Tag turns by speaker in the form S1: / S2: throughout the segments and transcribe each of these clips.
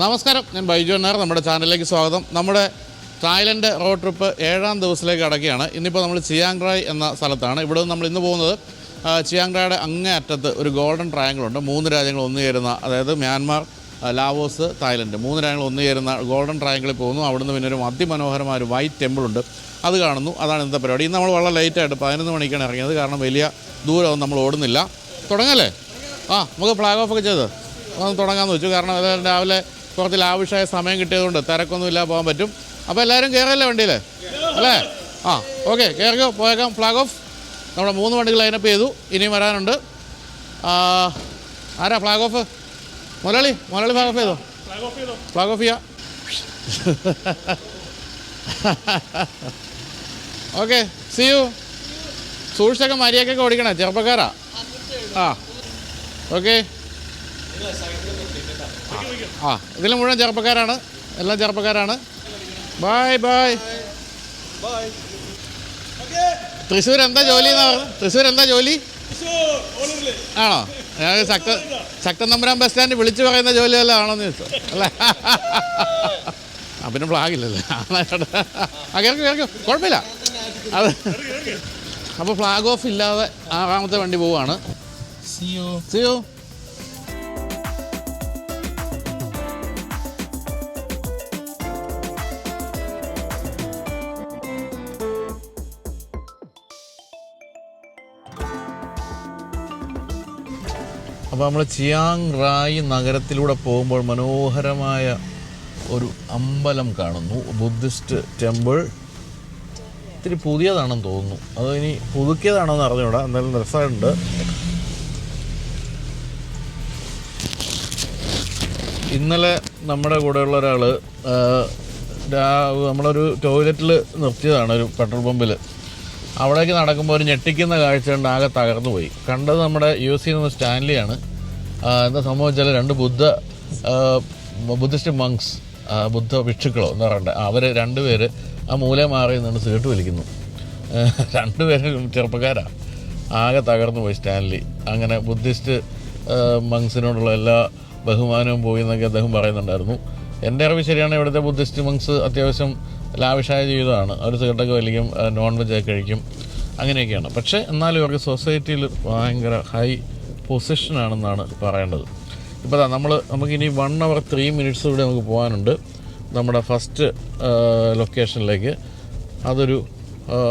S1: നമസ്കാരം, ഞാൻ ബൈജു എന്നാർ. നമ്മുടെ ചാനലിലേക്ക് സ്വാഗതം. നമ്മുടെ തായ്ലൻഡ് റോഡ് ട്രിപ്പ് 7ാം ദിവസത്തിലേക്ക് കടക്കുകയാണ്. ഇന്നിപ്പോൾ നമ്മൾ ചിയാങ് റായ് എന്ന സ്ഥലത്താണ്. ഇവിടെ നിന്ന് നമ്മൾ ഇന്ന് പോകുന്നത് ചിയാങ് റായുടെ അങ്ങേ അറ്റത്ത് ഒരു ഗോൾഡൻ ട്രയാങ്കിൾ ഉണ്ട്. 3 രാജ്യങ്ങൾ ഒന്നുചേരുന്ന, അതായത് മ്യാൻമാർ, ലാവോസ്, തായ്ലൻഡ് 3 രാജ്യങ്ങൾ ഒന്നുചേരുന്ന ഗോൾഡൻ ട്രയാങ്കിളിൽ പോകുന്നു. അവിടുന്ന് പിന്നെ ഒരു അതിമനോഹരമായ ഒരു വൈറ്റ് ടെമ്പിൾ ഉണ്ട്, അത് കാണുന്നു. അതാണ് ഇന്നത്തെ പരിപാടി. ഇന്ന് നമ്മൾ വളരെ ലേറ്റായിട്ട് 11 മണിക്കാണ് ഇറങ്ങിയത്, കാരണം വലിയ ദൂരമൊന്നും നമ്മൾ ഓടുന്നില്ല. തുടങ്ങല്ലേ? നമുക്ക് ഫ്ലാഗ് ഓഫ് ഒക്കെ ചെയ്ത് ഒന്ന് തുടങ്ങാമെന്ന് വെച്ചു. കാരണം രാവിലെ കുറച്ച് ലാവിഷായ സമയം കിട്ടിയതുകൊണ്ട് തിരക്കൊന്നുമില്ല, പോകാൻ പറ്റും. അപ്പോൾ എല്ലാവരും കയറല്ലേ വണ്ടിയിൽ അല്ലേ? ഓക്കെ, കയറിക്കോ, പോയേക്കാം. Flag off. നമ്മുടെ 3 വണ്ടികൾ ലൈനപ്പ് ചെയ്തു, ഇനിയും വരാനുണ്ട്. ആരാ flag off? Murali flag off ചെയ്തോ? ഫ്ലാഗ് ഓഫ് ചെയ്യാം. Okay, see you. സൂക്ഷിച്ചൊക്കെ മര്യാദക്കൊക്കെ ഓടിക്കണേ, ചെറുപ്പക്കാരാ. ഓക്കെ. ഇതിൽ മുഴുവൻ ചെറുപ്പക്കാരാണ്, എല്ലാം ചെറുപ്പക്കാരാണ്. Bye bye. തൃശ്ശൂർ എന്താ ജോലി എന്നാ പറഞ്ഞത്? തൃശ്ശൂർ എന്താ ജോലി ആണോ? ഞാൻ ശക്തൻ തമ്പുരാൻ ബസ് സ്റ്റാൻഡ് വിളിച്ചു പറയുന്ന ജോലി വല്ല ആണോന്ന് ചോദിച്ചോ അല്ലേ? പിന്നെ ഫ്ലാഗില്ലല്ലേ? കേൾക്കും, കുഴപ്പമില്ല അത്. അപ്പോൾ ഫ്ലാഗ് ഓഫ് ഇല്ലാതെ 6ാമത്തെ വണ്ടി പോവുകയാണ്. സിയോ. അപ്പോൾ നമ്മൾ ചിയാങ് റായ് നഗരത്തിലൂടെ പോകുമ്പോൾ മനോഹരമായ ഒരു അമ്പലം കാണുന്നു, ബുദ്ധിസ്റ്റ് ടെമ്പിൾ. ഇത്തിരി പുതിയതാണെന്ന് തോന്നുന്നു, അത് ഇനി പുതുക്കിയതാണോ എന്ന് അറിഞ്ഞൂടാ, എന്തായാലും രസമുണ്ട്. ഇന്നലെ നമ്മുടെ കൂടെയുള്ള ഒരാൾ നമ്മളൊരു ടോയ്ലറ്റിൽ നിർത്തിയതാണ്, ഒരു പെട്രോൾ പമ്പിൽ. അവിടേക്ക് നടക്കുമ്പോൾ ഒരു ഞെട്ടിക്കുന്ന കാഴ്ച കൊണ്ട് ആകെ തകർന്നു പോയി. കണ്ടത് നമ്മുടെ യുഎസിൽ നിന്ന് സ്റ്റാൻലിയാണ്. എന്താ സംഭവിച്ചാൽ 2 ബുദ്ധിസ്റ്റ് മങ്സ്, ബുദ്ധ ഭിക്ഷുക്കളോ എന്ന് പറയണ്ടേ, അവർ 2 പേര് ആ മൂല മാറി നിന്ന് സിഗരറ്റ് വലിക്കുന്നു. 2 പേരും ചെറുപ്പക്കാരാണ്. ആകെ തകർന്നു പോയി സ്റ്റാൻലി. അങ്ങനെ ബുദ്ധിസ്റ്റ് മങ്സിനോടുള്ള എല്ലാ ബഹുമാനവും പോയി എന്നൊക്കെ അദ്ദേഹം പറയുന്നുണ്ടായിരുന്നു. എൻ്റെ അറിവ് ശരിയാണ്, ഇവിടുത്തെ ബുദ്ധിസ്റ്റ് മങ്സ് അത്യാവശ്യം ലാവിഷായ ജീവിതമാണ്. അവർ സിഗരറ്റൊക്കെ വലിക്കും, നോൺ വെജൊക്കെ കഴിക്കും, അങ്ങനെയൊക്കെയാണ്. പക്ഷേ എന്നാലും ഇവർക്ക് സൊസൈറ്റിയിൽ ഭയങ്കര ഹൈ പൊസിഷനാണെന്നാണ് പറയേണ്ടത്. ഇപ്പോൾ നമുക്കിനി 1 hour 3 minutes കൂടെ നമുക്ക് പോകാനുണ്ട് നമ്മുടെ ഫസ്റ്റ് ലൊക്കേഷനിലേക്ക്.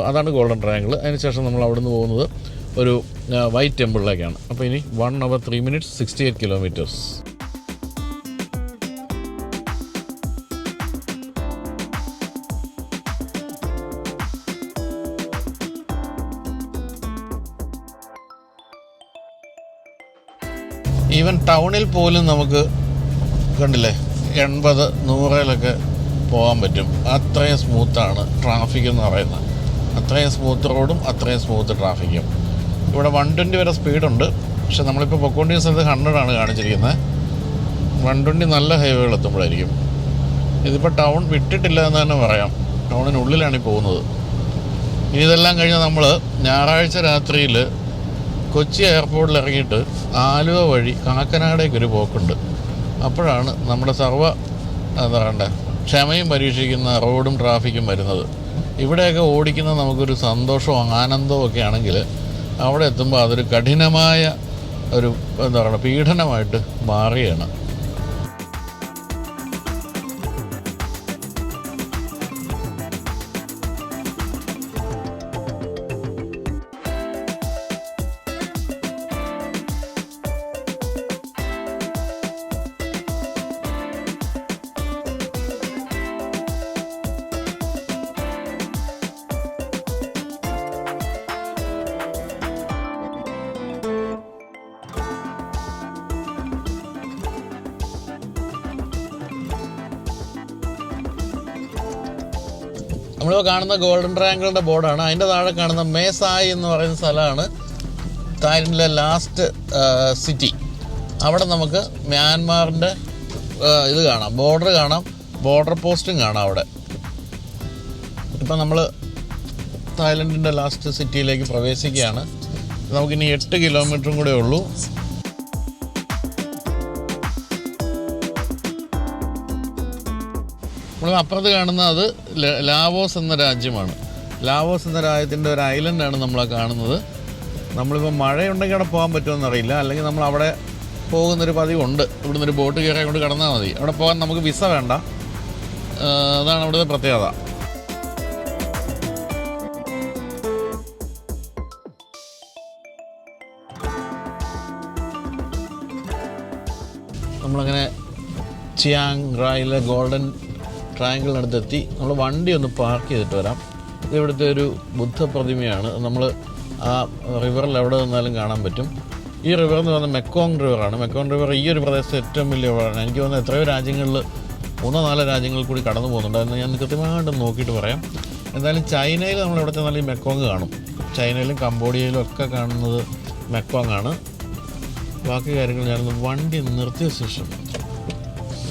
S1: അതാണ് ഗോൾഡൻ ട്രയാങ്കിൾ. അതിനുശേഷം നമ്മൾ അവിടെ നിന്ന് പോകുന്നത് ഒരു വൈറ്റ് ടെമ്പിളിലേക്കാണ്. അപ്പോൾ ഇനി 1 hour 3 minutes 68 kilometers. ഈവൻ ടൗണിൽ പോലും നമുക്ക് കണ്ടില്ലേ 80-100 പോകാൻ പറ്റും. അത്രയും സ്മൂത്താണ് ട്രാഫിക് എന്ന് പറയുന്നത്. അത്രയും സ്മൂത്ത് റോഡും അത്രയും സ്മൂത്ത് ട്രാഫിക്കും. ഇവിടെ 120 വരെ സ്പീഡുണ്ട്. പക്ഷെ നമ്മളിപ്പോൾ പൊക്കോണ്ടിരിക്കുന്ന സ്ഥലത്ത് 100 കാണിച്ചിരിക്കുന്നത്. 120 നല്ല ഹൈവേകൾ എത്തുമ്പോഴായിരിക്കും. ഇതിപ്പോൾ ടൗൺ വിട്ടിട്ടില്ല എന്ന് തന്നെ പറയാം, ടൗണിനുള്ളിലാണ് ഈ പോകുന്നത്. ഇനി ഇതെല്ലാം കഴിഞ്ഞ് നമ്മൾ ഞായറാഴ്ച രാത്രിയിൽ കൊച്ചി എയർപോർട്ടിൽ ഇറങ്ങിയിട്ട് ആലുവ വഴി കാക്കനാടേക്കൊരു പോക്കുണ്ട്. അപ്പോഴാണ് നമ്മുടെ എന്താ പറയണ്ടേ, ക്ഷമയും പരീക്ഷിക്കുന്ന റോഡും ട്രാഫിക്കും വരുന്നത്. ഇവിടെയൊക്കെ ഓടിക്കുന്ന നമുക്കൊരു സന്തോഷവും ആനന്ദവും ഒക്കെ ആണെങ്കിൽ അവിടെ എത്തുമ്പോൾ അതൊരു കഠിനമായ ഒരു എന്താ പറയുക പീഡനമായിട്ട് മാറുകയാണ്. നമ്മളിപ്പോൾ കാണുന്ന ഗോൾഡൻ ട്രയാങ്കിളിൻ്റെ ബോർഡാണ്. അതിൻ്റെ താഴെ കാണുന്ന മേസായി എന്ന് പറയുന്ന സ്ഥലമാണ് തായ്ലൻഡിലെ ലാസ്റ്റ് സിറ്റി. അവിടെ നമുക്ക് മ്യാൻമാറിൻ്റെ ഇത് കാണാം, ബോർഡർ കാണാം, ബോർഡർ പോസ്റ്റും കാണാം അവിടെ. ഇപ്പം നമ്മൾ തായ്ലൻഡിൻ്റെ ലാസ്റ്റ് സിറ്റിയിലേക്ക് പ്രവേശിക്കുകയാണ്. നമുക്കിനി 8 കിലോമീറ്ററും കൂടെ ഉള്ളൂ. നമ്മൾ അപ്പുറത്ത് കാണുന്ന അത് ലാവോസ് എന്ന രാജ്യമാണ്. ലാവോസ് എന്ന രാജ്യത്തിൻ്റെ ഒരു ഐലൻഡാണ് നമ്മളാ കാണുന്നത്. നമ്മളിപ്പോൾ മഴയുണ്ടെങ്കിൽ അവിടെ പോകാൻ പറ്റുമെന്നറിയില്ല, അല്ലെങ്കിൽ നമ്മൾ അവിടെ പോകുന്നൊരു പതിവുണ്ട്. ഇവിടുന്ന് ഒരു ബോട്ട് കയറി കൊണ്ട് കടന്നാൽ മതി. അവിടെ പോകാൻ നമുക്ക് വിസ വേണ്ട. അതാണ് അവിടുത്തെ പ്രത്യേകത. നമ്മളങ്ങനെ ചിയാങ് റായിലെ ഗോൾഡൻ ട്രയാങ്കിളിനടുത്തെത്തി. നമ്മൾ വണ്ടി ഒന്ന് പാർക്ക് ചെയ്തിട്ട് വരാം. ഇത് ഇവിടുത്തെ ഒരു ബുദ്ധ പ്രതിമയാണ്. നമ്മൾ ആ റിവറിൽ എവിടെ നിന്നാലും കാണാൻ പറ്റും. ഈ റിവർ എന്ന് പറയുന്നത് മെക്കോങ് റിവറാണ്. മെക്കോങ് റിവർ ഈ ഒരു പ്രദേശത്ത് ഏറ്റവും വലിയ റിവറാണ്. എനിക്ക് തോന്നുന്നത് എത്രയോ രാജ്യങ്ങളിൽ 3-4 രാജ്യങ്ങളിൽ കൂടി കടന്നു പോകുന്നുണ്ട്. അതെന്ന് ഞാൻ കൃത്യമായിട്ട് നോക്കിയിട്ട് പറയാം. എന്തായാലും ചൈനയിൽ നമ്മൾ എവിടെ ചെന്നാലും ഈ മെക്കോങ് കാണും. ചൈനയിലും കംബോഡിയയിലും ഒക്കെ കാണുന്നത് മെക്കോങ് ആണ്. ബാക്കി കാര്യങ്ങൾ ഞാനൊന്ന് വണ്ടി നിർത്തിയ ശേഷം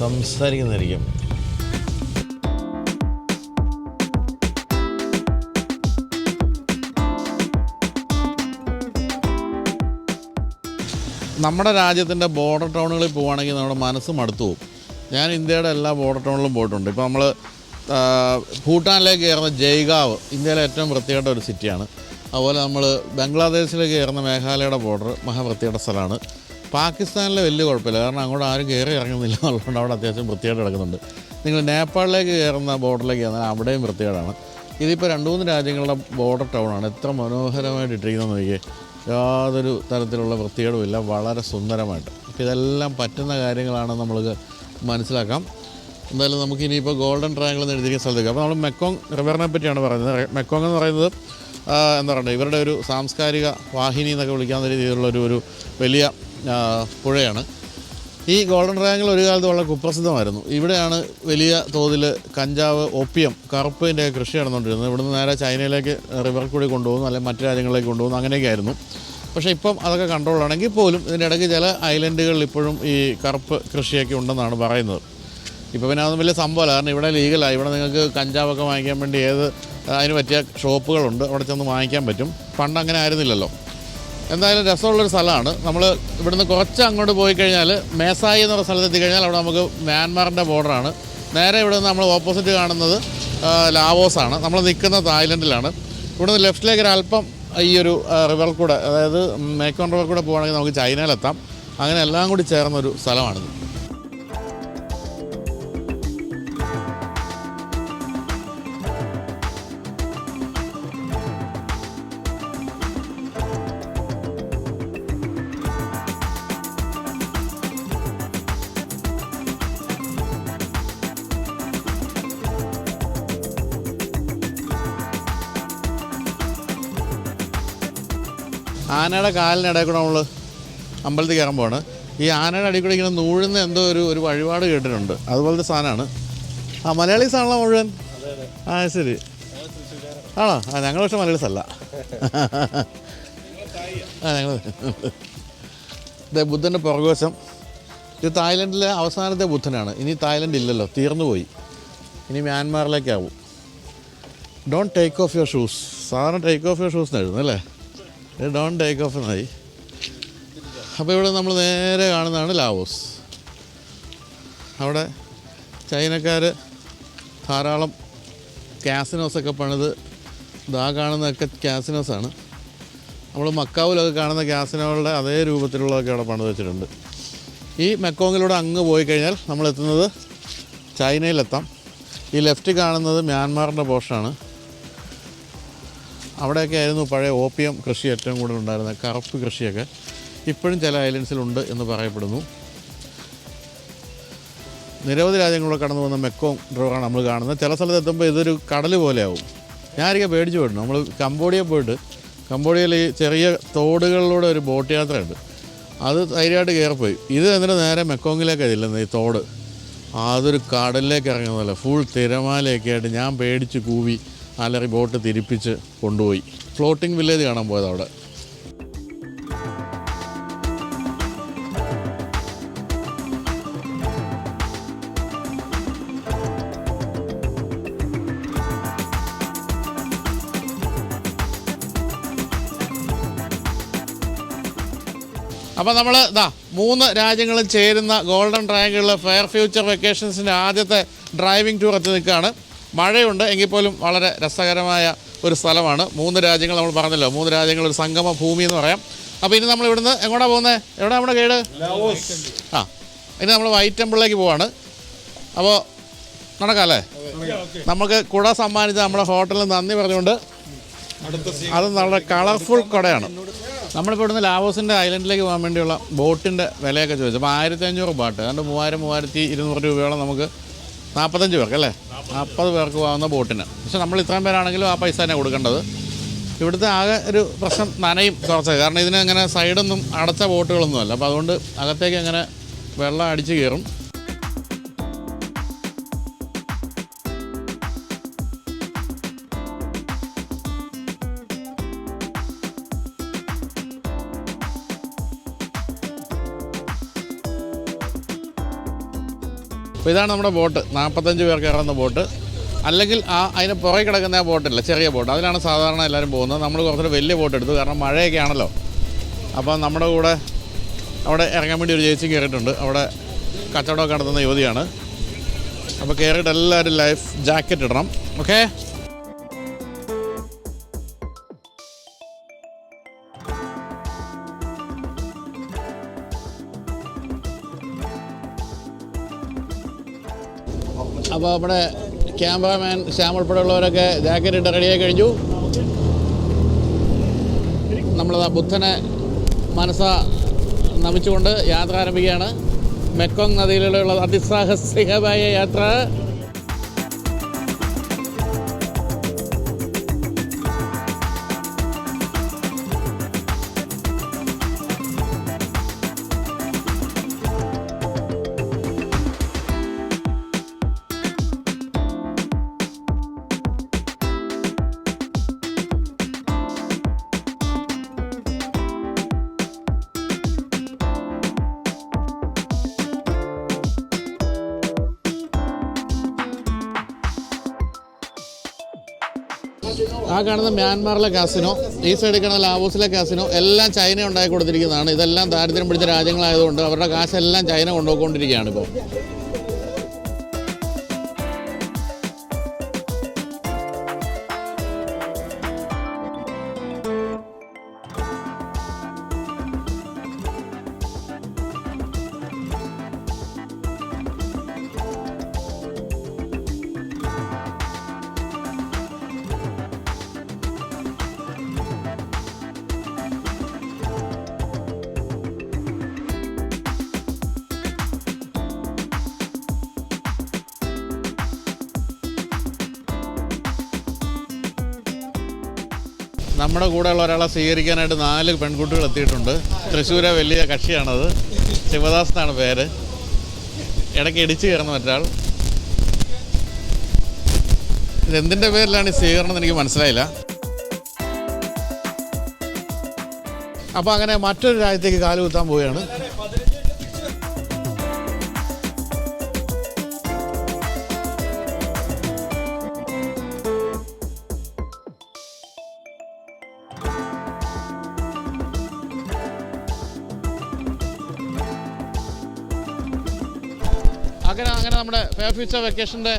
S1: സംസാരിക്കുന്നതായിരിക്കും. നമ്മുടെ രാജ്യത്തിൻ്റെ ബോർഡർ ടൗണുകളിൽ പോവുകയാണെങ്കിൽ നമ്മുടെ മനസ്സ് മടുത്തു പോകും. ഞാൻ ഇന്ത്യയുടെ എല്ലാ ബോർഡർ ടൗണിലും പോയിട്ടുണ്ട്. ഇപ്പോൾ നമ്മൾ ഭൂട്ടാനിലേക്ക് കയറുന്ന ജയ്ഗാവ് ഇന്ത്യയിലെ ഏറ്റവും വൃത്തികെട്ട ഒരു സിറ്റിയാണ്. അതുപോലെ നമ്മൾ ബംഗ്ലാദേശിലേക്ക് കയറുന്ന മേഘാലയയുടെ ബോർഡർ മഹാവൃത്തികെട്ട സ്ഥലമാണ്. പാകിസ്ഥാനിലെ വലിയ കുഴപ്പമില്ല, കാരണം അങ്ങോട്ട് ആരും കയറി ഇറങ്ങുന്നില്ല എന്നുള്ളതുകൊണ്ട് അവിടെ അത്യാവശ്യം വൃത്തികേട് കിടക്കുന്നുണ്ട്. നിങ്ങൾ നേപ്പാളിലേക്ക് കയറുന്ന ബോർഡറിലേക്ക് കയറുന്നത് അവിടെയും വൃത്തികേടാണ്. ഇതിപ്പോൾ 2-3 രാജ്യങ്ങളുടെ ബോർഡർ ടൗണാണ്. എത്ര മനോഹരമായിട്ട് ഇട്ടിരിക്കുന്നത് നോക്കിയേ. യാതൊരു തരത്തിലുള്ള വൃത്തികേടുമില്ല, വളരെ സുന്ദരമായിട്ട്. അപ്പോൾ ഇതെല്ലാം പറ്റുന്ന കാര്യങ്ങളാണ് നമ്മൾ മനസ്സിലാക്കാം. എന്തായാലും നമുക്ക് ഇനിയിപ്പോൾ ഗോൾഡൻ ട്രയാങ്കിൾ എന്ന് എഴുതിയിരിക്കുന്ന സ്ഥലത്തേക്ക്. അപ്പോൾ നമ്മൾ മെക്കോങ് റിവറിനെ പറ്റിയാണ് പറയുന്നത്. മെക്കോങ് എന്ന് പറയുന്നത് എന്താ പറയുക, ഇവരുടെ ഒരു സാംസ്കാരിക വാഹിനി എന്നൊക്കെ വിളിക്കാവുന്ന രീതിയിലുള്ള ഒരു വലിയ പുഴയാണ്. ഈ ഗോൾഡൻ ട്രയാങ്കിൾ ഒരു കാലത്ത് വളരെ കുപ്രസിദ്ധമായിരുന്നു. ഇവിടെയാണ് വലിയ തോതിൽ കഞ്ചാവ്, ഒപ്പിയം, കറുപ്പിൻ്റെ കൃഷി നടന്നുകൊണ്ടിരുന്നത്. ഇവിടുന്ന് നേരെ ചൈനയിലേക്ക് റിവർ കൂടി കൊണ്ടുപോകുന്നു, അല്ലെങ്കിൽ മറ്റു രാജ്യങ്ങളിലേക്ക് കൊണ്ടുപോകുന്നു, അങ്ങനെയൊക്കെ ആയിരുന്നു. പക്ഷേ ഇപ്പം അതൊക്കെ കൺട്രോളാണെങ്കിൽ പോലും ഇതിൻ്റെ ഇടയ്ക്ക് ചില ഐലൻഡുകളിൽ ഇപ്പോഴും ഈ കറുപ്പ് കൃഷിയൊക്കെ ഉണ്ടെന്നാണ് പറയുന്നത്. ഇപ്പോൾ പിന്നെ അതൊന്നും വലിയ സംഭവമല്ല, കാരണം ഇവിടെ ലീഗലായി. ഇവിടെ നിങ്ങൾക്ക് കഞ്ചാവൊക്കെ വാങ്ങിക്കാൻ വേണ്ടി അതിന് പറ്റിയ ഷോപ്പുകളുണ്ട്, അവിടെ ചെന്ന് വാങ്ങിക്കാൻ പറ്റും. പണ്ട് അങ്ങനെ ആയിരുന്നില്ലല്ലോ. എന്തായാലും രസമുള്ളൊരു സ്ഥലമാണ്. നമ്മൾ ഇവിടുന്ന് കുറച്ച് അങ്ങോട്ട് പോയി കഴിഞ്ഞാൽ മേസായി എന്ന് പറഞ്ഞ സ്ഥലത്ത് എത്തിക്കഴിഞ്ഞാൽ അവിടെ നമുക്ക് മ്യാൻമാറിൻ്റെ ബോർഡറാണ്. നേരെ ഇവിടെ നിന്ന് നമ്മൾ ഓപ്പോസിറ്റ് കാണുന്നത് ലാവോസാണ്. നമ്മൾ നിൽക്കുന്നത് തായ്ലൻഡിലാണ്. ഇവിടുന്ന് ലെഫ്റ്റിലേക്ക് ഒരല്പം ഈ ഒരു റിവർ കൂടെ, അതായത് മേക്കോങ് റിവർ കൂടെ പോകുകയാണെങ്കിൽ നമുക്ക് ചൈനയിലെത്താം. അങ്ങനെ എല്ലാം കൂടി ചേർന്നൊരു സ്ഥലമാണിത്. ആനയുടെ കാലിനിടയിൽ കൂടെ നമ്മൾ അമ്പലത്തിൽ കയറുമ്പോഴാണ് ഈ ആനയുടെ അടിയിൽ കൂടെ ഇങ്ങനെ നൂഴുന്ന എന്തോ ഒരു വഴിപാട് കേട്ടിട്ടുണ്ട്. അതുപോലത്തെ സാധനമാണ്. മലയാളീസ് ആണല്ലോ മുഴുവൻ? ശരി. ആണോ? ഞങ്ങൾ പക്ഷേ മലയാളീസ് അല്ല. ഞങ്ങൾ ഇതേ ബുദ്ധൻ്റെ പുറകുവശം. ഇത് തായ്ലൻഡിലെ അവസാനത്തെ ബുദ്ധനാണ്. ഇനി തായ്ലൻഡ് ഇല്ലല്ലോ, തീർന്നു പോയി. ഇനി മ്യാൻമാറിലേക്കാവും. Don't take off your shoes. സാധാരണ ടേക്ക് ഓഫ് യുവർ ഷൂസ് എന്ന് എഴുതുന്നു അല്ലേ? ഡോണ്ട് ടേക്ക് ഓഫ് എന്നായി. അപ്പോൾ ഇവിടെ നമ്മൾ നേരെ കാണുന്നതാണ് ലാവോസ്. അവിടെ ചൈനക്കാർ ധാരാളം കാസിനോസൊക്കെ പണിത്, ഇതാ കാണുന്നതൊക്കെ കാസിനോസാണ്. നമ്മൾ മക്കാവിലൊക്കെ കാണുന്ന കാസിനോകളുടെ അതേ രൂപത്തിലുള്ളതൊക്കെ അവിടെ പണിത് വെച്ചിട്ടുണ്ട്. ഈ മെക്കോങ്ങിലൂടെ അങ്ങ് പോയി കഴിഞ്ഞാൽ നമ്മളെത്തുന്നത് ചൈനയിലെത്താം. ഈ ലെഫ്റ്റ് കാണുന്നത് മ്യാൻമാറിൻ്റെ പോർഷനാണ്. അവിടെയൊക്കെ ആയിരുന്നു പഴയ ഓപ്പിയം കൃഷി ഏറ്റവും കൂടുതൽ ഉണ്ടായിരുന്നത്, കറുപ്പ് കൃഷിയൊക്കെ. ഇപ്പോഴും ചില ഐലൻഡ്സിലുണ്ട് എന്ന് പറയപ്പെടുന്നു. നിരവധി രാജ്യങ്ങളിലൂടെ കടന്നു പോകുന്ന മെക്കോങ് റിവറാണ് നമ്മൾ കാണുന്നത്. ചില സ്ഥലത്ത് എത്തുമ്പോൾ ഇതൊരു കടൽ പോലെയാവും. ഞാനൊക്കെ പേടിച്ച് പോയിട്ടുണ്ട്. നമ്മൾ കംബോഡിയ പോയിട്ട്, കംബോഡിയയിൽ ഈ ചെറിയ തോടുകളിലൂടെ ഒരു ബോട്ട് യാത്രയുണ്ട്. അത് ധൈര്യമായിട്ട് കയറിപ്പോയി. ഇത് എന്നിട്ട് നേരെ മെക്കോങ്ങിലേക്കാണ് ചെല്ലുന്നത്. ഈ തോട് അതൊരു കടലിലേക്ക് ഇറങ്ങുന്നതല്ല, ഫുൾ തിരമാലയൊക്കെ ആയിട്ട് ഞാൻ പേടിച്ച് കൂവി അലറി ബോട്ട് തിരിപ്പിച്ച് കൊണ്ടുപോയി. ഫ്ലോട്ടിംഗ് വില്ലേജ് കാണാൻ പോയത് അവിടെ. അപ്പോൾ നമ്മൾ 3 രാജ്യങ്ങളും ചേരുന്ന ഗോൾഡൻ ട്രയാങ്കിളിലെ ഫെയർ ഫ്യൂച്ചർ വെക്കേഷൻസിൻ്റെ ആദ്യത്തെ ഡ്രൈവിംഗ് ടൂർ എത്തി നിൽക്കുകയാണ്. മഴയുണ്ട് എങ്കിൽ പോലും വളരെ രസകരമായ ഒരു സ്ഥലമാണ്. 3 രാജ്യങ്ങൾ നമ്മൾ പറഞ്ഞല്ലോ, 3 രാജ്യങ്ങൾ ഒരു സംഗമ ഭൂമി എന്ന് പറയാം. അപ്പോൾ ഇനി നമ്മൾ ഇവിടുന്ന് എങ്ങോട്ടാണ് പോകുന്നത്? എവിടെ നമ്മുടെ ഗൈഡ്? ഇനി നമ്മൾ വൈറ്റ് ടെമ്പിളിലേക്ക് പോവാണ്. അപ്പോൾ നടക്കാം അല്ലേ? നമുക്ക് കുട സമ്മാനിച്ച നമ്മുടെ ഹോട്ടലിൽ നന്ദി പറഞ്ഞുകൊണ്ട്, അത് നല്ല കളർഫുൾ കുടയാണ്. നമ്മളിപ്പോൾ ഇവിടുന്ന് ലാവോസിൻ്റെ ഐലൻഡിലേക്ക് പോകാൻ വേണ്ടിയുള്ള ബോട്ടിൻ്റെ വിലയൊക്കെ ചോദിച്ചു. അപ്പോൾ 1500 ബാട്ട്, അതുകൊണ്ട് 3200 രൂപയോളം നമുക്ക് 45 പേർക്ക് അല്ലേ, 40 പേർക്ക് പോകാവുന്ന ബോട്ടിന്. പക്ഷെ നമ്മൾ ഇത്രയും പേരാണെങ്കിലും ആ പൈസ തന്നെ കൊടുക്കേണ്ടത്. ഇവിടുത്തെ ആകെ ഒരു പ്രശ്നം നനയും കുറച്ച്, കാരണം ഇതിന് അങ്ങനെ സൈഡൊന്നും അടച്ച ബോട്ടുകളൊന്നുമല്ല. അപ്പോൾ അതുകൊണ്ട് അകത്തേക്ക് അങ്ങനെ വെള്ളം അടിച്ച് കയറും. അപ്പോൾ ഇതാണ് നമ്മുടെ ബോട്ട്, 45 പേർക്ക് കയറുന്ന ബോട്ട്. അല്ലെങ്കിൽ അതിന് പുറകെ കിടക്കുന്ന ആ ബോട്ടില്ല, ചെറിയ ബോട്ട്, അതിലാണ് സാധാരണ എല്ലാവരും പോകുന്നത്. നമ്മൾ കുറച്ചുകൂടെ വലിയ ബോട്ട് എടുത്തു, കാരണം മഴയൊക്കെ ആണല്ലോ. അപ്പോൾ നമ്മുടെ കൂടെ അവിടെ ഇറങ്ങാൻ വേണ്ടി ഒരു ചേച്ചി കയറിയിട്ടുണ്ട്. അവിടെ കച്ചവടമൊക്കെ നടത്തുന്ന യുവതിയാണ്. അപ്പോൾ കയറിയിട്ട് എല്ലാവരും ലൈഫ് ജാക്കറ്റ് ഇടണം. ഓക്കെ, അപ്പോൾ നമ്മുടെ ക്യാമറാമാൻ ശ്യാം ഉൾപ്പെടെയുള്ളവരൊക്കെ ജാക്കറ്റ് ഇട്ട് റെഡിയായി കഴിഞ്ഞു. നമ്മളത് ബുദ്ധനെ നമിച്ചുകൊണ്ട് യാത്ര ആരംഭിക്കുകയാണ്. മെക്കോങ് നദിയിലുള്ള അതിസാഹസികമായ യാത്ര. ആ കാണുന്ന മ്യാൻമാറിലെ കാസിനോ, ഈ സൈഡിൽ കാണുന്ന ലാവോസിലെ കാസിനോ എല്ലാം ചൈന ഉണ്ടാക്കി കൊടുത്തിരിക്കുന്നതാണ്. ഇതെല്ലാം ദാരിദ്ര്യം പിടിച്ച രാജ്യങ്ങളായതുകൊണ്ട് അവരുടെ കാശെല്ലാം ചൈന കൊണ്ടുപോയിക്കൊണ്ടിരിക്കുകയാണ് ഇപ്പോൾ. നമ്മുടെ കൂടെയുള്ള ഒരാളെ സ്വീകരിക്കാനായിട്ട് 4 പെൺകുട്ടികൾ എത്തിയിട്ടുണ്ട്. തൃശ്ശൂരെ വലിയ കക്ഷിയാണത്, ശിവദാസ് എന്നാണ് പേര്. ഇടയ്ക്ക് ഇടിച്ചു കയറുന്ന മറ്റൊരാൾ. ഇതെന്തിൻ്റെ പേരിലാണ് ഈ സ്വീകരണം എന്ന് എനിക്ക് മനസ്സിലായില്ല. അപ്പോൾ അങ്ങനെ മറ്റൊരു രാജ്യത്തേക്ക് കാലുകുത്താൻ പോവുകയാണ്. അങ്ങനെ നമ്മുടെ ഫെയർ ഫ്യൂച്ചർ വെക്കേഷൻ്റെ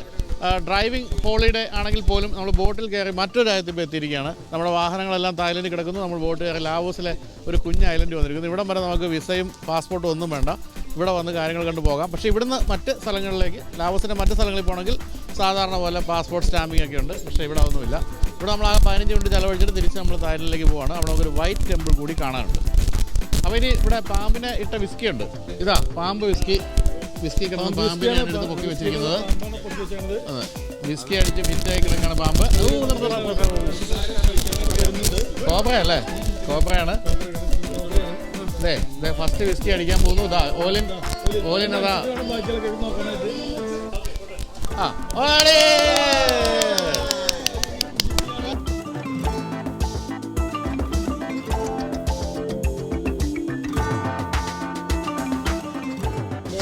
S1: ഡ്രൈവിംഗ് ഹോളിഡേ ആണെങ്കിൽ പോലും നമ്മൾ ബോട്ടിൽ കയറി മറ്റൊരു രാജ്യത്തിൽ എത്തിയിരിക്കുകയാണ്. നമ്മുടെ വാഹനങ്ങളെല്ലാം തായ്ലൻഡിൽ കിടക്കുന്നു. നമ്മൾ ബോട്ട് കയറി ലാവോസിലെ ഒരു കുഞ്ഞ് ഐലൻഡ് വന്നിരിക്കുന്നു. ഇവിടം വരെ നമുക്ക് വിസയും പാസ്പോർട്ടും ഒന്നും വേണ്ട, ഇവിടെ വന്ന് കാര്യങ്ങൾ കണ്ടു പോകാം. പക്ഷേ ഇവിടുന്ന് മറ്റ് സ്ഥലങ്ങളിലേക്ക്, ലാവോസിൻ്റെ മറ്റ് സ്ഥലങ്ങളിൽ പോകണമെങ്കിൽ സാധാരണ പോലെ പാസ്പോർട്ട് സ്റ്റാമ്പിംഗ് ഒക്കെ ഉണ്ട്. പക്ഷേ ഇവിടെ ഒന്നുമില്ല. ഇവിടെ നമ്മൾ ആ 15 മിനിറ്റ് ചിലവഴിച്ചിട്ട് തിരിച്ച് നമ്മൾ തായ്ലൻഡിലേക്ക് പോവാണ്. അവിടെ ഒരു വൈറ്റ് ടെമ്പിൾ കൂടി കാണാനുണ്ട്. അപ്പോൾ ഇനി ഇവിടെ പാമ്പിനെ ഇട്ട വിസ്കി ഉണ്ട്. ഇതാ പാമ്പ് വിസ്കി കിടന്ന പാമ്പിനെയാണ് എടുത്ത് പൊക്കി വെച്ചിരിക്കുന്നത്. അതെ, വിസ്കി അടിച്ച് ഫിറ്റായി കിടക്കുകയാണ് പാമ്പ്. കോബ്രയല്ലേ? കോബ്രയാണ്. അതെ, ഫസ്റ്റ് വിസ്കി അടിക്കാൻ പോകുന്നു. ഇതാ ഓലിൻ അതാ.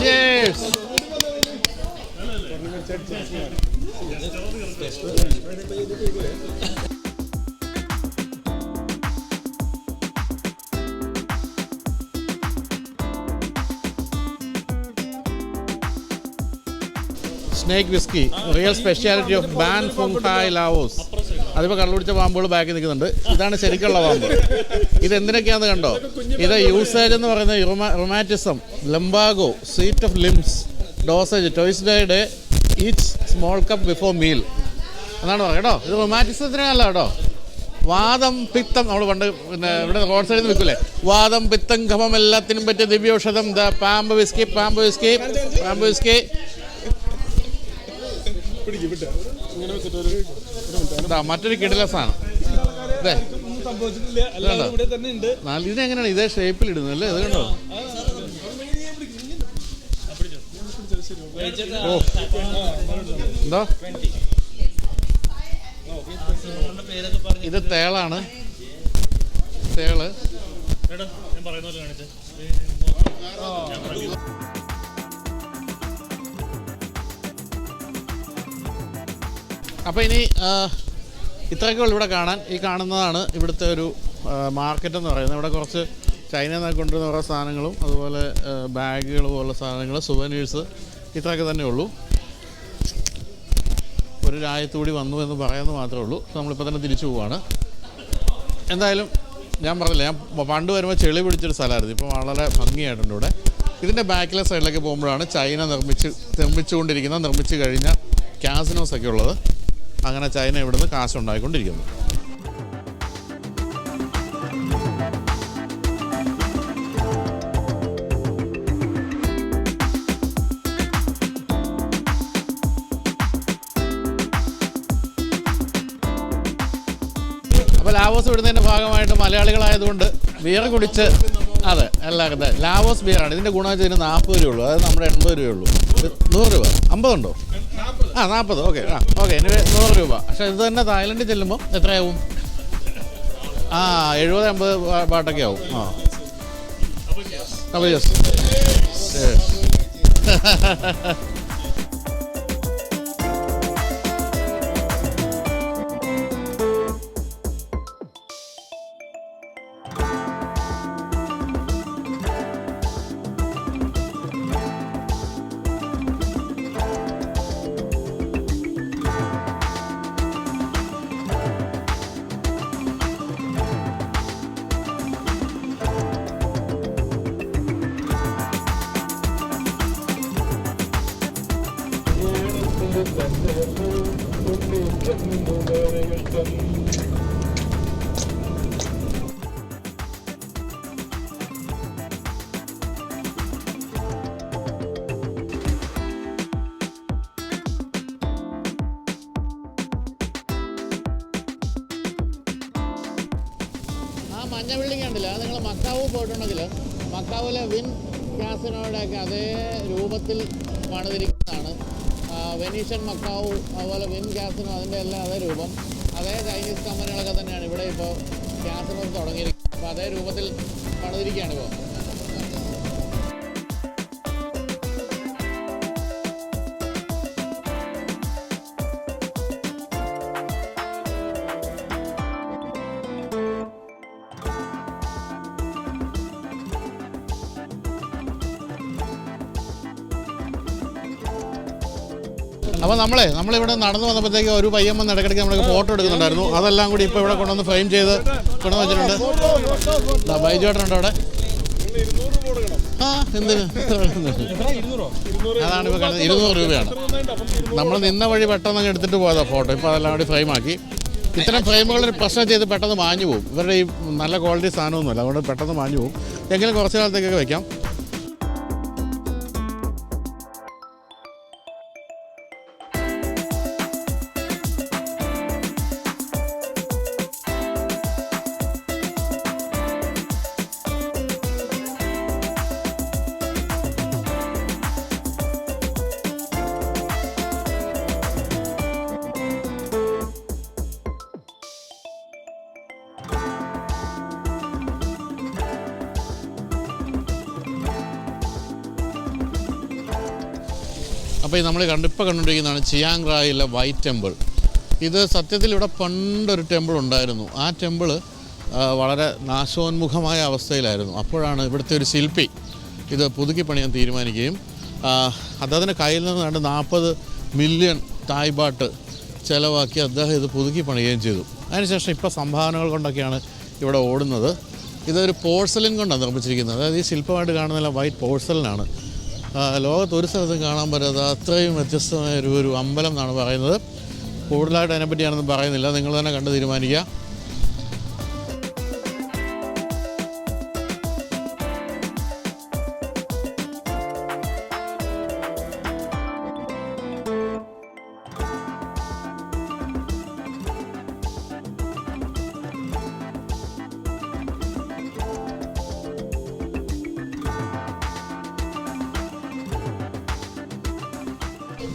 S1: Cheers! Snake whisky real speciality of Ban Phunghai Laos. അതിപ്പോൾ കള്ളുപിടിച്ച പാമ്പുകൾ ബാക്കി നിൽക്കുന്നുണ്ട്. ഇതാണ് ശരിക്കുള്ള പാമ്പ്. ഇതെന്തിനൊക്കെയാണെന്ന് കണ്ടോ? ഇത് യൂസേജ് എന്ന് പറയുന്നത് rheumatism, lumbago, seat of limbs, dosage twice day each small cup before meal എന്നാണ് പറയുക കേട്ടോ. ഇത് റൊമാറ്റിസത്തിനല്ല കേട്ടോ. വാദം, പിത്തം, നമ്മൾ പണ്ട് പിന്നെ ഇവിടെ റോഡ് സൈഡിൽ നിന്ന് വിൽക്കില്ലേ, വാദം, പിത്തം, ഖമം എല്ലാത്തിനും പറ്റിയ ദിവ്യൌഷധം പാമ്പ് വിസ്കി, പാമ്പ് വിസ്കി, പാമ്പ് വിസ്കി. മറ്റൊരു കിടില സാധനം. ഇതിനെങ്ങനെയാണ് ഇതേ ഷേപ്പിൽ ഇടുന്നത് അല്ലേ? അത് കണ്ടോ? ഓ എന്തോ ഇത് തേളാണ്. തേള് അപ്പോൾ ഇനി ഇത്രയൊക്കെ ഉള്ളു ഇവിടെ കാണാൻ. ഈ കാണുന്നതാണ് ഇവിടുത്തെ ഒരു മാർക്കറ്റ് എന്ന് പറയുന്നത്. ഇവിടെ കുറച്ച് ചൈനയിൽ നിന്നൊക്കെ കൊണ്ടുവരുന്ന കുറേ സാധനങ്ങളും അതുപോലെ ബാഗുകൾ പോലുള്ള സാധനങ്ങൾ, സുവനീഴ്സ്, ഇത്രയൊക്കെ തന്നെ ഉള്ളൂ. ഒരു രാജ്യത്തുകൂടി വന്നു എന്ന് പറയാമെന്ന് മാത്രമേ ഉള്ളൂ. നമ്മളിപ്പോൾ തന്നെ തിരിച്ചു പോവുകയാണ്. എന്തായാലും ഞാൻ പറഞ്ഞില്ല, ഞാൻ പണ്ട് വരുമ്പോൾ ചെളി പിടിച്ചൊരു സ്ഥലമായിരുന്നു. ഇപ്പോൾ വളരെ ഭംഗിയായിട്ടുണ്ട് ഇവിടെ. ഇതിൻ്റെ ബാക്കിലെ സൈഡിലേക്ക് പോകുമ്പോഴാണ് ചൈന നിർമ്മിച്ചു കഴിഞ്ഞ കാസിനോസൊക്കെ ഉള്ളത്. അങ്ങനെ ചൈന ഇവിടുന്ന് കാശുണ്ടായിക്കൊണ്ടിരിക്കുന്നു. അപ്പോൾ ലാവോസ് വിടുന്നതിൻ്റെ ഭാഗമായിട്ട് മലയാളികളായതുകൊണ്ട് ബിയർ കുടിച്ച്, അതെ എല്ലാവർക്കും ലാവോസ് ബിയറാണ്. ഇതിൻ്റെ ഗുണം വെച്ചാൽ ഇതിന് 40 രൂപയുള്ളൂ. അതായത് നമ്മുടെ 80 രൂപയുള്ളൂ. 100 രൂപ, 50 ഉണ്ടോ? 40. Okay okay. ഇനി 100 രൂപ. പക്ഷേ ഇത് തന്നെ തായ്ലൻഡിൽ ചെല്ലുമ്പോൾ എത്രയാവും? 70-80 ബാട്ടൊക്കെ ആവും. അപ്പോൾ യെസ്. മഞ്ഞ ബിൽഡിംഗ് ഉണ്ടല്ലോ, അത് നിങ്ങൾ മക്കാവു പോയിട്ടുണ്ടെങ്കിൽ മക്കാവിലെ വിൻ കാസിനോയുടെയൊക്കെ അതേ രൂപത്തിൽ പണിതിരിക്കുന്നതാണ്. വെനീഷ്യൻ മക്കാവു, അതുപോലെ വിൻ കാസിനോ, അതിൻ്റെ എല്ലാം അതേ രൂപം. അതേ ചൈനീസ് കമ്പനികളൊക്കെ തന്നെയാണ് ഇവിടെ ഇപ്പോൾ കാസിനോസ് തുടങ്ങിയിരിക്കുന്നത്. അപ്പോൾ അതേ രൂപത്തിൽ പണിതിരിക്കുകയാണ് ഇപ്പോൾ. അപ്പോൾ നമ്മളിവിടെ നടന്നു വന്നപ്പോഴത്തേക്ക് ഒരു പയ്യൻ വന്ന് ഇടയ്ക്കിടയ്ക്ക് നമ്മൾക്ക് ഫോട്ടോ എടുക്കുന്നുണ്ടായിരുന്നു. അതെല്ലാം കൂടി ഇപ്പോൾ ഇവിടെ കൊണ്ടുവന്ന് ഫ്രെയിം ചെയ്ത് കൊണ്ടുവന്ന് വെച്ചിട്ടുണ്ട്. ബൈജോട്ടനുണ്ട് അവിടെ. എന്തിന്? അതാണ് ഇപ്പോൾ കാണുന്നത്. 200 രൂപയാണ്. നമ്മൾ നിന്ന വഴി പെട്ടെന്ന് എടുത്തിട്ട് പോയതാണ് ഫോട്ടോ. ഇപ്പോൾ അതെല്ലാം കൂടി ഫ്രെയിമാക്കി. ഇത്തരം ഫ്രെയിമുകളൊരു പ്രശ്നം ചെയ്ത് പെട്ടെന്ന് മാഞ്ഞു പോകും. ഇവരുടെ ഈ നല്ല ക്വാളിറ്റി സാധനമൊന്നുമല്ല, അതുകൊണ്ട് പെട്ടെന്ന് മാഞ്ഞു പോകും. എങ്കിലും കുറച്ച് കാലത്തേക്കൊക്കെ വയ്ക്കാം. അപ്പോൾ നമ്മൾ ഇപ്പോൾ കണ്ടുകൊണ്ടിരിക്കുന്നതാണ് ചിയാങ് റായിലെ വൈറ്റ് ടെമ്പിൾ. ഇത് സത്യത്തിൽ ഇവിടെ പണ്ടൊരു ടെമ്പിൾ ഉണ്ടായിരുന്നു. ആ ടെമ്പിൾ വളരെ നാശോന്മുഖമായ അവസ്ഥയിലായിരുന്നു. അപ്പോഴാണ് ഇവിടുത്തെ ഒരു ശില്പി ഇത് പുതുക്കി പണിയാൻ തീരുമാനിക്കുകയും അദ്ദേഹത്തിൻ്റെ കയ്യിൽ നിന്ന് 40 മില്യൺ തായ് ബാട്ട് ചിലവാക്കി അദ്ദേഹം ഇത് പുതുക്കി പണിയുകയും ചെയ്തു. അതിനുശേഷം ഇപ്പോൾ സംഭാവനകൾ കൊണ്ടൊക്കെയാണ് ഇവിടെ ഓടുന്നത്. ഇതൊരു പോഴ്സലിൻ കൊണ്ടാണ് നിർമ്മിച്ചിരിക്കുന്നത്. അതായത് ഈ ശില്പമായിട്ട് കാണുന്നില്ല വൈറ്റ് പോഴ്സലിനാണ്. ലോകത്ത് ഒരു സ്ഥലത്തും കാണാൻ പറ്റാത്ത അത്രയും വ്യത്യസ്തമായ ഒരു അമ്പലം എന്നാണ് പറയുന്നത്. കൂടുതലായിട്ട് അതിനെപ്പറ്റി ഞാനൊന്നും പറയുന്നില്ല, നിങ്ങൾ തന്നെ കണ്ട് തീരുമാനിക്കുക.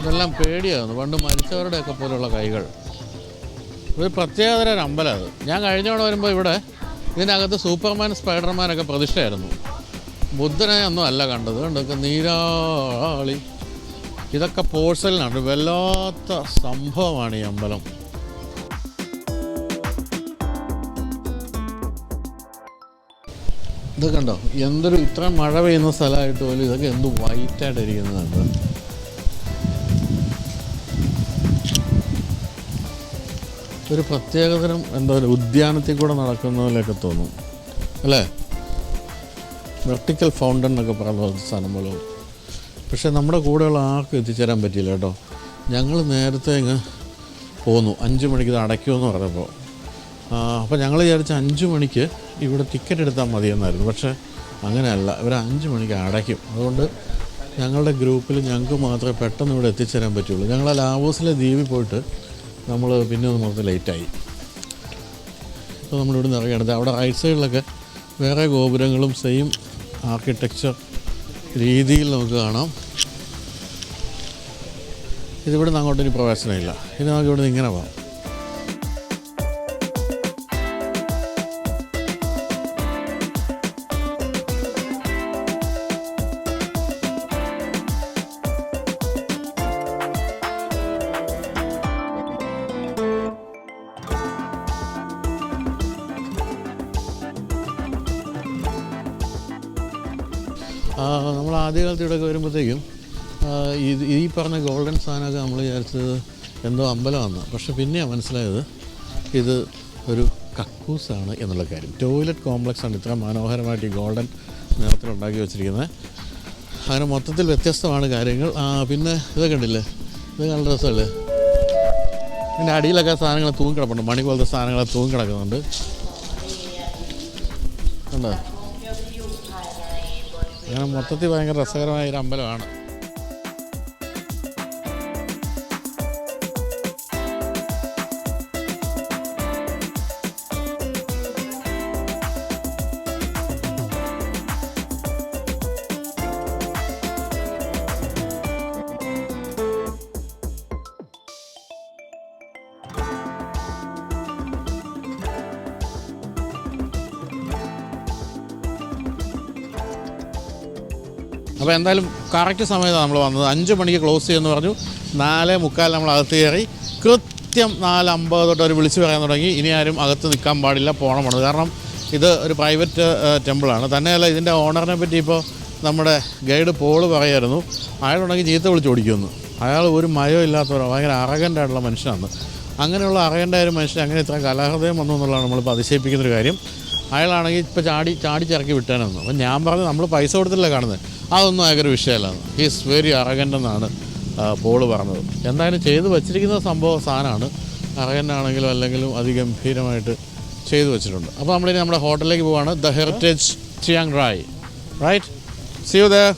S1: ഇതെല്ലാം പേടിയാകുന്നു, പണ്ട് മരിച്ചവരുടെയൊക്കെ പോലുള്ള കൈകൾ. ഒരു പ്രത്യേകതര ഒരു അമ്പലം അത്. ഞാൻ കഴിഞ്ഞ തവണ വരുമ്പോൾ ഇവിടെ ഇതിനകത്ത് സൂപ്പർമാൻ സ്പൈഡർമാനൊക്കെ പ്രതിഷ്ഠയായിരുന്നു. ബുദ്ധനെ ഒന്നും അല്ല കണ്ടത്. കണ്ടൊക്കെ നീരാളി, ഇതൊക്കെ പോഴ്സലിനാണ്. വല്ലാത്ത സംഭവമാണ് ഈ അമ്പലം. ഇതൊക്കെ കണ്ടോ, എന്തൊരു ഇത്ര മഴ പെയ്യുന്ന സ്ഥലമായിട്ട് പോലും ഇതൊക്കെ എന്ത് വൈറ്റായിട്ടിരിക്കുന്നതാണ്. ഒരു പ്രത്യേകതരം എന്താ പറയുക, ഉദ്യാനത്തിൽ കൂടെ നടക്കുന്ന പോലെയൊക്കെ തോന്നും അല്ലേ. വെർട്ടിക്കൽ ഫൗണ്ടൻ എന്നൊക്കെ പറയുന്ന സ്ഥലം പോലെ. പക്ഷേ നമ്മുടെ കൂടെയുള്ള ആർക്കും എത്തിച്ചേരാൻ പറ്റിയില്ല കേട്ടോ. ഞങ്ങൾ നേരത്തെ ഇങ്ങ് പോന്നു, 5 മണിക്ക് ഇത് അടയ്ക്കുമെന്ന് പറഞ്ഞപ്പോൾ. അപ്പോൾ ഞങ്ങൾ വിചാരിച്ച 5 മണിക്ക് ഇവിടെ ടിക്കറ്റ് എടുത്താൽ മതിയെന്നായിരുന്നു. പക്ഷേ അങ്ങനെയല്ല, ഇവർ 5 മണിക്ക് അടയ്ക്കും. അതുകൊണ്ട് ഞങ്ങളുടെ ഗ്രൂപ്പിൽ ഞങ്ങൾക്ക് മാത്രമേ പെട്ടെന്ന് ഇവിടെ എത്തിച്ചേരാൻ പറ്റുള്ളൂ. ഞങ്ങൾ ആ ലാവോസിലെ ദ്വീപിൽ പോയിട്ട് നമ്മൾ പിന്നെ ഒന്ന് മൊത്തം ലേറ്റായി. ഇപ്പോൾ നമ്മളിവിടെ നിന്ന് ഇറങ്ങിയത് അവിടെ റൈറ്റ് സൈഡിലൊക്കെ വേറെ ഗോപുരങ്ങളും സെയിം ആർക്കിടെക്ചർ രീതിയിൽ നമുക്ക് കാണാം. ഇതിവിടെ നിന്ന് അങ്ങോട്ട് ഇനി പ്രവേശനമില്ല. ഇനി നമുക്ക് ഇവിടെ നിന്ന് ഇങ്ങനെ പോകാം. നമ്മൾ ആദ്യകാലത്ത് ഇവിടെയൊക്കെ വരുമ്പോഴത്തേക്കും ഈ പറഞ്ഞ ഗോൾഡൻ സാധനമൊക്കെ നമ്മൾ വിചാരിച്ചത് എന്തോ അമ്പലമാണ്. പക്ഷെ പിന്നെയാണ് മനസ്സിലായത് ഇത് ഒരു കക്കൂസാണ് എന്നുള്ള കാര്യം. ടോയ്ലറ്റ് കോംപ്ലക്സ് ആണ് ഇത്ര മനോഹരമായിട്ട് ഈ ഗോൾഡൻ നിറത്തിലുണ്ടാക്കി വെച്ചിരിക്കുന്നത്. അങ്ങനെ മൊത്തത്തിൽ വ്യത്യസ്തമാണ് കാര്യങ്ങൾ. പിന്നെ ഇതൊക്കെ ഉണ്ടല്ലേ, ഇത് നല്ല രസമല്ലേ. ഇതിൻ്റെ അടിയിലൊക്കെ സാധനങ്ങൾ തൂങ്ങിക്കിടപ്പുണ്ട്, മണി പോലത്തെ സാധനങ്ങൾ തൂങ്ങിക്കിടക്കുന്നുണ്ട്. കണ്ടോ, അങ്ങനെ മൊത്തത്തിൽ ഭയങ്കര രസകരമായ ഒരു അമ്പലമാണ്. അപ്പോൾ എന്തായാലും കറക്റ്റ് സമയത്താണ് നമ്മൾ വന്നത്. 5 മണിക്ക് ക്ലോസ് ചെയ്യുമെന്ന് പറഞ്ഞു. 4:45 നമ്മൾ അകത്ത് കയറി. കൃത്യം 4:50 തൊട്ട് അവർ വിളിച്ച് പറയാൻ തുടങ്ങി, ഇനി ആരും അകത്ത് നിൽക്കാൻ പാടില്ല, പോകണമെന്ന്. കാരണം ഇത് ഒരു പ്രൈവറ്റ് ടെമ്പിളാണ്. തന്നെയല്ല, ഇതിൻ്റെ ഓണറിനെ പറ്റി ഇപ്പോൾ നമ്മുടെ ഗൈഡ് പോള് പറയായിരുന്നു, അയാളുണ്ടെങ്കിൽ ചീത്ത വിളിച്ച് ഓടിക്കുമെന്ന്. അയാൾ ഒരു മയോ ഇല്ലാത്തവരോ, ഭയങ്കര അറഗൻ്റായിട്ടുള്ള മനുഷ്യനാണ്. അങ്ങനെയുള്ള അറഗൻ്റായ ഒരു മനുഷ്യൻ അങ്ങനെ ഇത്ര കലാഹൃദയം വന്നു എന്നുള്ളതാണ് നമ്മളിപ്പോൾ അതിശയിപ്പിക്കുന്നൊരു കാര്യം. അയാളാണെങ്കിൽ ഇപ്പോൾ ചാടിച്ചിറക്കി വിട്ടാനെന്ന്. അപ്പം ഞാൻ പറഞ്ഞു, നമ്മൾ പൈസ കൊടുത്തില്ല കാണുന്നത്, അതൊന്നും അയാൾക്കൊരു വിഷയമല്ല. ഹീസ് വെരി അറഗൻ്റ് എന്നാണ് പോള് പറഞ്ഞത്. എന്തായാലും ചെയ്ത് വച്ചിരിക്കുന്ന സാധനമാണ്. അറഗൻ്റാണെങ്കിലും അല്ലെങ്കിലും അതിഗംഭീരമായിട്ട് ചെയ്തു വെച്ചിട്ടുണ്ട്. അപ്പോൾ നമ്മളിനി നമ്മുടെ ഹോട്ടലിലേക്ക് പോവാണ്. The heritage Chiang Rai. Right, see you there.